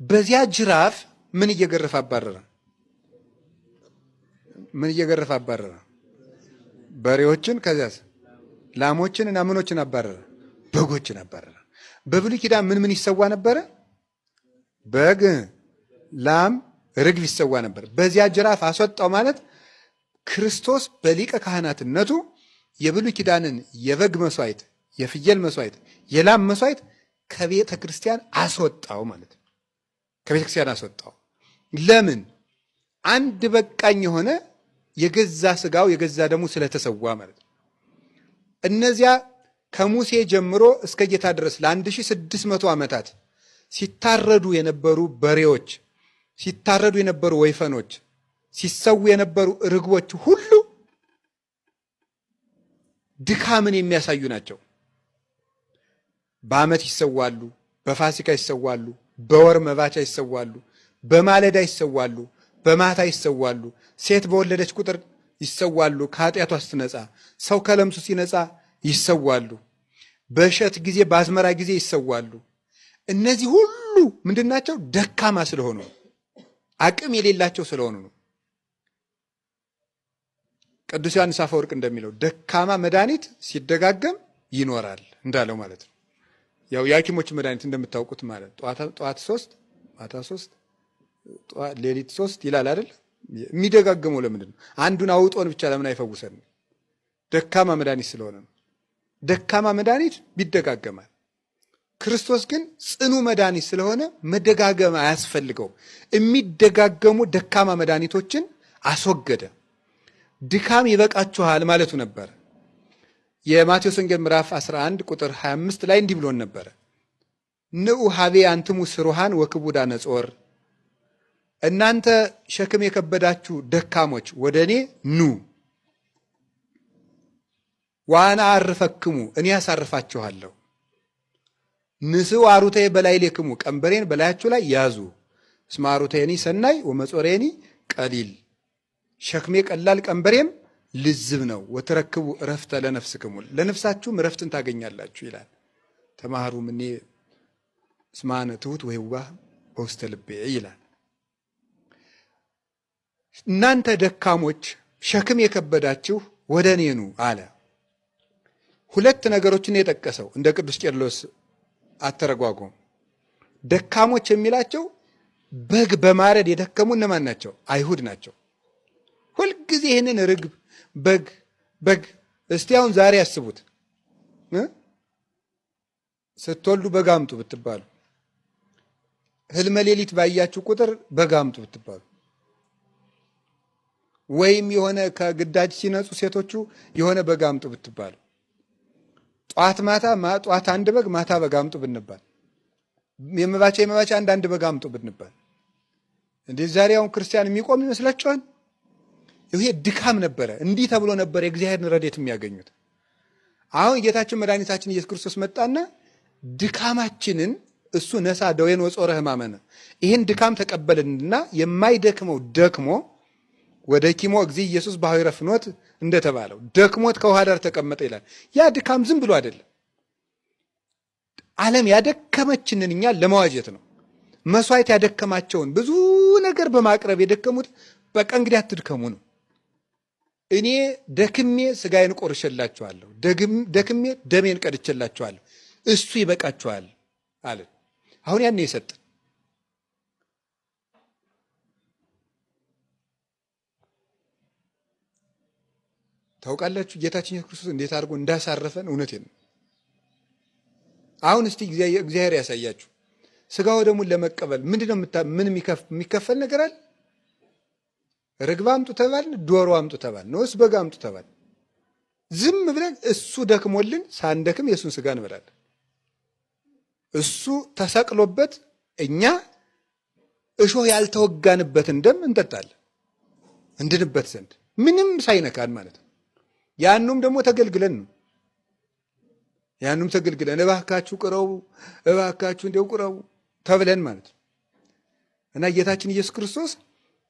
በዚያ ጅራፍ ምን እየገረፈ አባረረ? ምን እየገረፈ አባረረ? በሬዎችን፣ ከዚያስ ላሞችን እና ምኖችን አባረረ? በጎችን አባረረ። በብሉይ ኪዳን ምን ምን ይሰዋ ነበረ? በግ፣ ላም፣ ርግብ ይሰዋ ነበር። በዚያ ጅራፍ አስወጣው ማለት ክርስቶስ በሊቀ ካህናትነቱ የብሉይ ኪዳንን የበግ መስዋዕት፣ የፍየል መስዋዕት፣ የላም መስዋዕት ከቤተ ክርስቲያን አስወጣው ማለት ነው። ከቤተ ክርስቲያን አስወጣው። ለምን? አንድ በቃኝ የሆነ የገዛ ስጋው የገዛ ደሙ ስለተሰዋ ማለት ነው። እነዚያ ከሙሴ ጀምሮ እስከ ጌታ ድረስ ለ1600 ዓመታት ሲታረዱ የነበሩ በሬዎች፣ ሲታረዱ የነበሩ ወይፈኖች፣ ሲሰዉ የነበሩ ርግቦች ሁሉ ድካምን የሚያሳዩ ናቸው። በዓመት ይሰዋሉ፣ በፋሲካ ይሰዋሉ፣ በወር መባቻ ይሰዋሉ፣ በማለዳ ይሰዋሉ፣ በማታ ይሰዋሉ። ሴት በወለደች ቁጥር ይሰዋሉ፣ ከኃጢአቷ ስትነጻ። ሰው ከለምሱ ሲነጻ ይሰዋሉ። በእሸት ጊዜ፣ በአዝመራ ጊዜ ይሰዋሉ። እነዚህ ሁሉ ምንድን ናቸው? ደካማ ስለሆኑ፣ አቅም የሌላቸው ስለሆኑ ነው። ቅዱስ ዮሐንስ አፈወርቅ እንደሚለው ደካማ መድኃኒት ሲደጋገም ይኖራል እንዳለው ማለት ነው። ያው የሐኪሞች መድኃኒት እንደምታውቁት ማለት ጠዋት 3 ማታ 3 ሌሊት 3 ይላል አይደል? የሚደጋገመው ለምንድን ነው? አንዱን አውጦን ብቻ ለምን አይፈውሰን? ደካማ መድኃኒት ስለሆነ ነው። ደካማ መድኃኒት ቢደጋገማል። ክርስቶስ ግን ጽኑ መድኃኒት ስለሆነ መደጋገም አያስፈልገውም። የሚደጋገሙ ደካማ መድኃኒቶችን አስወገደ። ድካም ይበቃችኋል ማለቱ ነበር። የማቴዎስ ወንጌል ምዕራፍ 11 ቁጥር 25 ላይ እንዲህ ብሎን ነበረ። ንዑ ሀቤ አንትሙ ስሩሃን ወክቡዳነ ጾር፣ እናንተ ሸክም የከበዳችሁ ደካሞች ወደ እኔ ኑ፣ ዋና አርፈክሙ፣ እኔ ያሳርፋችኋለሁ። ንስኡ አሩተየ በላዕሌክሙ፣ ቀንበሬን በላያችሁ ላይ ያዙ። እስመ አሩተየኒ ሰናይ ወመጾሬኒ ቀሊል፣ ሸክሜ ቀላል ቀንበሬም ልዝብ ነው። ወትረክቡ እረፍተ ለነፍስክሙ፣ ለነፍሳችሁም እረፍትን ታገኛላችሁ ይላል። ተማሃሩ እምኔ እስመ አነ ትሑት ወየዋህ በውስተ ልቤ ይላል። እናንተ ደካሞች ሸክም የከበዳችሁ ወደ እኔ ኑ አለ። ሁለት ነገሮችን የጠቀሰው እንደ ቅዱስ ቄርሎስ አተረጓጎም። ደካሞች የሚላቸው በግ በማረድ የደከሙ እነማን ናቸው? አይሁድ ናቸው። ሁልጊዜ ይህንን ርግብ በግ እስቲ አሁን ዛሬ ያስቡት። ስትወልዱ በግ አምጡ ብትባሉ፣ ህልመ ሌሊት ባያችሁ ቁጥር በግ አምጡ ብትባሉ፣ ወይም የሆነ ከግዳጅ ሲነጹ ሴቶቹ የሆነ በግ አምጡ ብትባሉ፣ ጧት አንድ በግ ማታ በግ አምጡ ብንባል፣ የመባቻ አንድ በግ አምጡ ብንባል፣ እንደዚህ ዛሬ አሁን ክርስቲያን የሚቆም ይመስላችኋል? ይሄ ድካም ነበረ። እንዲህ ተብሎ ነበር የእግዚአብሔርን ረድኤት የሚያገኙት። አሁን ጌታችን መድኃኒታችን ኢየሱስ ክርስቶስ መጣና ድካማችንን እሱ ነሳ ደዌን ወጾረ ሕማመነ፣ ይህን ድካም ተቀበልንና የማይደክመው ደክሞ ወደ ኪሞ እግዚእ ኢየሱስ በኀዊረ ፍኖት እንደተባለው ደክሞት ከውሃ ዳር ተቀመጠ ይላል። ያ ድካም ዝም ብሎ አይደለም። ዓለም ያደከመችንን እኛ ለመዋጀት ነው። መስዋዕት ያደከማቸውን ብዙ ነገር በማቅረብ የደከሙት በቃ እንግዲህ አትድከሙ ነው። እኔ ደክሜ ስጋዬን ቆርሼላችኋለሁ፣ ደክሜ ደሜን ቀድቼላችኋለሁ፣ እሱ ይበቃችኋል አለ። አሁን ያን የሰጠን ታውቃላችሁ። ጌታችን ኢየሱስ ክርስቶስ እንዴት አድርጎ እንዳሳረፈን እውነቴን ነው። አሁን እስቲ እግዚአብሔር ያሳያችሁ። ስጋው ደሙን ለመቀበል ምንድነው ምን የሚከፈል ነገር አለ? ርግብ አምጡ ተባልን፣ ዶሮ አምጡ ተባልን፣ ነውስ በግ አምጡ ተባልን። ዝም ብለን እሱ ደክሞልን ሳንደክም የእሱን ስጋ እንበላለን። እሱ ተሰቅሎበት እኛ እሾህ ያልተወጋንበትን ደም እንጠጣለን እንድንበት ዘንድ ምንም ሳይነካን ማለት ነው። ያኑም ደግሞ ተገልግለን ነው። ያኑም ተገልግለን እባካችሁ ቅረቡ፣ እባካችሁ እንደው ቅረቡ ተብለን ማለት ነው። እና ጌታችን ኢየሱስ ክርስቶስ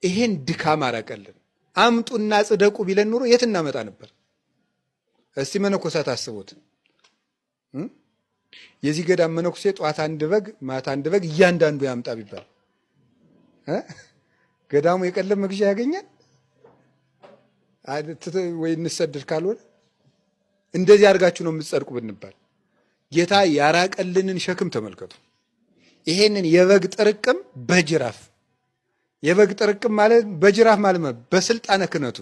ይሄን ድካም አራቀልን። አምጡና ጽደቁ ቢለን ኑሮ የት እናመጣ ነበር? እስቲ መነኮሳት አስቡት። የዚህ ገዳም መነኩሴ ጧት አንድ በግ ማታ አንድ በግ እያንዳንዱ ያምጣ ቢባል ገዳሙ የቀለብ መግዣ ያገኛል ወይ እንሰደድ ካልሆነ እንደዚህ አድርጋችሁ ነው የምትጸድቁ ብንባል ጌታ ያራቀልንን ሸክም ተመልከቱ። ይሄንን የበግ ጥርቅም በጅራፍ የበግ ጥርቅም ማለት በጅራፍ ማለት በስልጣነ ክህነቱ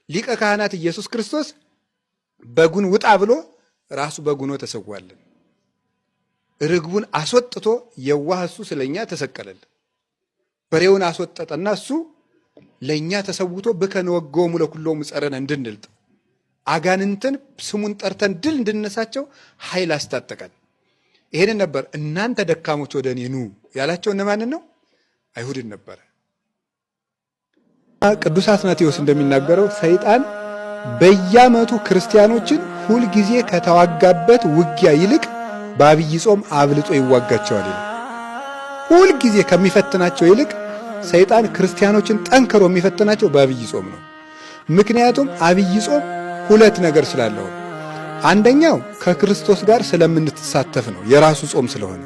ሊቀ ካህናት ኢየሱስ ክርስቶስ በጉን ውጣ ብሎ ራሱ በጉኖ ተሰዋልን። ርግቡን አስወጥቶ የዋህ እሱ ስለኛ ተሰቀለልን። በሬውን አስወጠጠና እሱ ለኛ ተሰውቶ በከነወገው ለኩሎሙ ጸረነ እንድንል አጋንንትን ስሙን ጠርተን ድል እንድነሳቸው ኃይል አስታጠቀን። ይሄንን ነበር እናንተ ደካሞች ወደ እኔ ኑ ያላቸው እነማንን ነው? አይሁድን ነበር። ቅዱስ አትናቴዎስ እንደሚናገረው ሰይጣን በየዓመቱ ክርስቲያኖችን ሁል ጊዜ ከተዋጋበት ውጊያ ይልቅ በአብይ ጾም አብልጦ ይዋጋቸዋል ይላል። ሁል ጊዜ ከሚፈትናቸው ይልቅ ሰይጣን ክርስቲያኖችን ጠንክሮ የሚፈትናቸው በአብይ ጾም ነው። ምክንያቱም አብይ ጾም ሁለት ነገር ስላለው፣ አንደኛው ከክርስቶስ ጋር ስለምንተሳተፍ ነው የራሱ ጾም ስለሆነ፣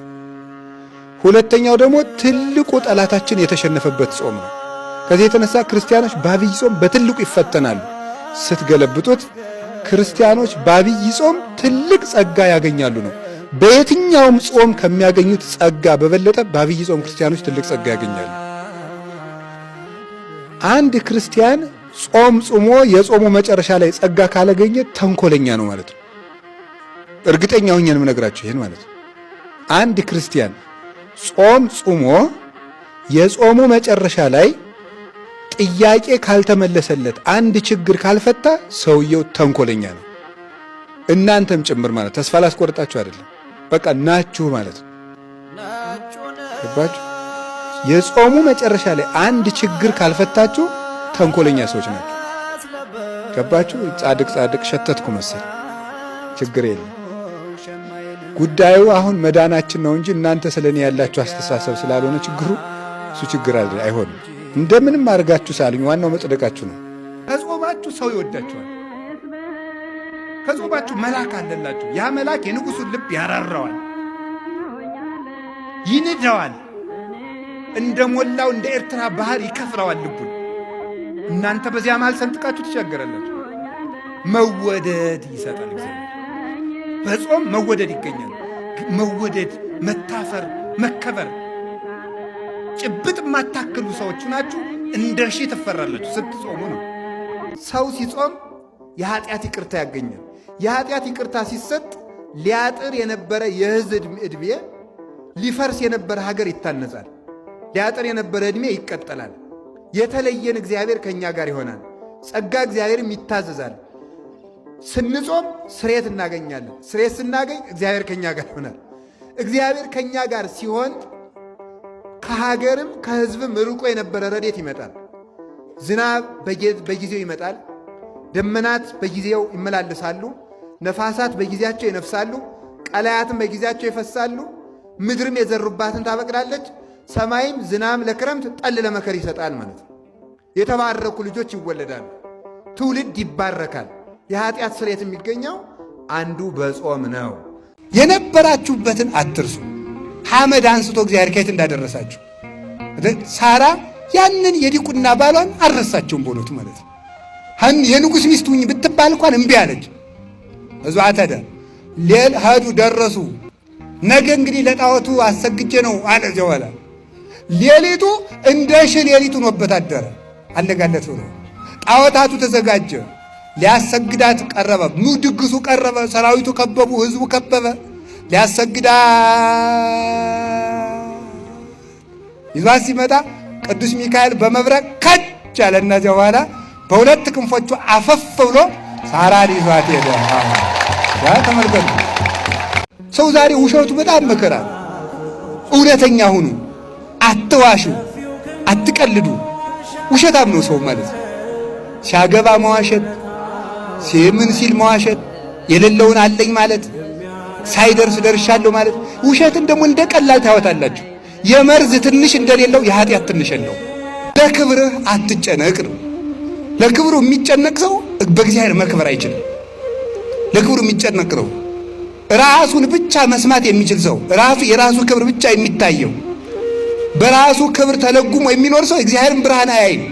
ሁለተኛው ደግሞ ትልቁ ጠላታችን የተሸነፈበት ጾም ነው። ከዚህ የተነሳ ክርስቲያኖች በአብይ ጾም በትልቁ ይፈተናሉ። ስትገለብጡት ክርስቲያኖች በአብይ ጾም ትልቅ ጸጋ ያገኛሉ ነው። በየትኛውም ጾም ከሚያገኙት ጸጋ በበለጠ በአብይ ጾም ክርስቲያኖች ትልቅ ጸጋ ያገኛሉ። አንድ ክርስቲያን ጾም ጾሞ የጾሙ መጨረሻ ላይ ጸጋ ካላገኘ ተንኮለኛ ነው ማለት ነው። እርግጠኛ ሆኜ ነው የምነግራችሁ ይሄን ማለት ነው። አንድ ክርስቲያን ጾም ጾሞ የጾሙ መጨረሻ ላይ ጥያቄ ካልተመለሰለት፣ አንድ ችግር ካልፈታ ሰውየው ተንኮለኛ ነው። እናንተም ጭምር ማለት ተስፋ ላስቆርጣችሁ አይደለም፣ በቃ ናችሁ ማለት ነው። ገባችሁ? የጾሙ መጨረሻ ላይ አንድ ችግር ካልፈታችሁ ተንኮለኛ ሰዎች ናቸው። ገባችሁ? ጻድቅ ሸተትኩ መሰል። ችግር የለም። ጉዳዩ አሁን መዳናችን ነው እንጂ እናንተ ስለኔ ያላችሁ አስተሳሰብ ስላልሆነ ችግሩ እሱ ችግር አይሆንም። እንደምንም አድርጋችሁ ሳልኝ፣ ዋናው መጽደቃችሁ ነው። ከጾማችሁ ሰው ይወዳችኋል። ከጾማችሁ መልአክ አለላችሁ። ያ መልአክ የንጉሱን ልብ ያራራዋል፣ ይንደዋል፣ እንደሞላው እንደ ኤርትራ ባህር ይከፍለዋል ልቡን። እናንተ በዚያ መሃል ሰንጥቃችሁ ትሻገራላችሁ። መወደድ ይሰጣል እግዚአብሔር። በጾም መወደድ ይገኛል። መወደድ፣ መታፈር፣ መከበር። ጭብጥ የማታክሉ ሰዎች ናችሁ፣ እንደ ሺህ ትፈራላችሁ ስትጾሙ ነው። ሰው ሲጾም የኃጢአት ይቅርታ ያገኛል። የኃጢአት ይቅርታ ሲሰጥ ሊያጥር የነበረ የሕዝብ ዕድሜ፣ ሊፈርስ የነበረ ሀገር ይታነጻል። ሊያጥር የነበረ ዕድሜ ይቀጠላል። የተለየን እግዚአብሔር ከኛ ጋር ይሆናል። ጸጋ እግዚአብሔርም ይታዘዛል። ስንጾም ስሬት እናገኛለን። ስሬት ስናገኝ እግዚአብሔር ከኛ ጋር ይሆናል። እግዚአብሔር ከኛ ጋር ሲሆን ከሀገርም ከሕዝብም ርቆ የነበረ ረድኤት ይመጣል። ዝናብ በጊዜው ይመጣል። ደመናት በጊዜው ይመላለሳሉ። ነፋሳት በጊዜያቸው ይነፍሳሉ። ቀላያትም በጊዜያቸው ይፈሳሉ። ምድርም የዘሩባትን ታበቅላለች። ሰማይም ዝናብ ለክረምት ጠል ለመከር ይሰጣል ማለት ነው። የተባረኩ ልጆች ይወለዳሉ። ትውልድ ይባረካል። የኃጢአት ስርየት የሚገኘው አንዱ በጾም ነው። የነበራችሁበትን አትርሱ። ሐመድ አንስቶ እግዚአብሔር ከየት እንዳደረሳችሁ። ሳራ ያንን የዲቁና ባሏን አልረሳቸውም በእውነቱ ማለት ነው። የንጉሥ ሚስት ሁኝ ብትባል እንኳን እምቢ አለች። እዙ አተደ ሌል ሄዱ ደረሱ። ነገ እንግዲህ ለጣዖቱ አሰግጄ ነው አለ። ዘወላ ሌሊቱ እንደ ሺህ ሌሊቱን ወበት አደረ። አለጋለት ብሎ ጣዖታቱ ተዘጋጀ። ሊያሰግዳት ቀረበ። ድግሱ ቀረበ። ሰራዊቱ ከበቡ። ህዝቡ ከበበ። ሊያሰግዳ ይዟት ሲመጣ ቅዱስ ሚካኤል በመብረቅ ከች አለ። እነዚያ በኋላ በሁለት ክንፎቹ አፈፍ ብሎ ሳራን ይዟት ሄደ። ያ ተመልከቱ። ሰው ዛሬ ውሸቱ በጣም መከራ። እውነተኛ ሁኑ፣ አትዋሹ፣ አትቀልዱ። ውሸታም ነው ሰው ማለት ነው። ሲያገባ መዋሸት፣ ምን ሲል መዋሸት፣ የሌለውን አለኝ ማለት፣ ሳይደርስ ደርሻለሁ ማለት። ውሸትን ደግሞ እንደ ቀላል ታወታላችሁ። የመርዝ ትንሽ እንደሌለው የኃጢአት ትንሽ የለው። ለክብርህ አትጨነቅ ነው። ለክብሩ የሚጨነቅ ሰው በእግዚአብሔር መክበር አይችልም። ለክብሩ የሚጨነቅ ነው ራሱን ብቻ መስማት የሚችል ሰው፣ ራሱ የራሱ ክብር ብቻ የሚታየው፣ በራሱ ክብር ተለጉሞ የሚኖር ሰው እግዚአብሔርን ብርሃን አያይም።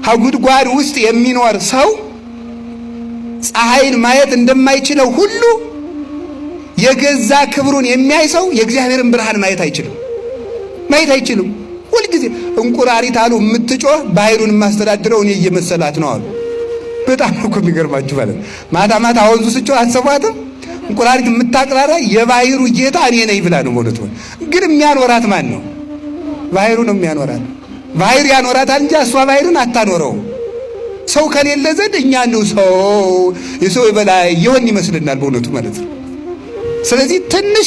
ከጉድጓድ ውስጥ የሚኖር ሰው ፀሐይን ማየት እንደማይችለው ሁሉ የገዛ ክብሩን የሚያይ ሰው የእግዚአብሔርን ብርሃን ማየት አይችልም። ሁልጊዜ እንቁራሪት አሉ የምትጮህ ባሕሩን የማስተዳድረው እኔ እየመሰላት ነው አሉ። በጣም እኮ የሚገርማችሁ ማለት ማታ ማታ ወንዙ ስጮህ አትሰማትም? እንቁራሪት የምታቅራራ የባሕሩ ጌታ እኔ ነኝ ብላ ነው ማለት ነው። ግን የሚያኖራት ማን ነው? ባሕሩ ነው የሚያኖራት። ባሕር ያኖራታል እንጂ እሷ ባሕርን አታኖረውም። ሰው ከሌለ ዘንድ እኛ ነው ሰው የሰው የበላይ ይሆን ይመስልናል በእውነቱ ማለት ነው። ስለዚህ ትንሽ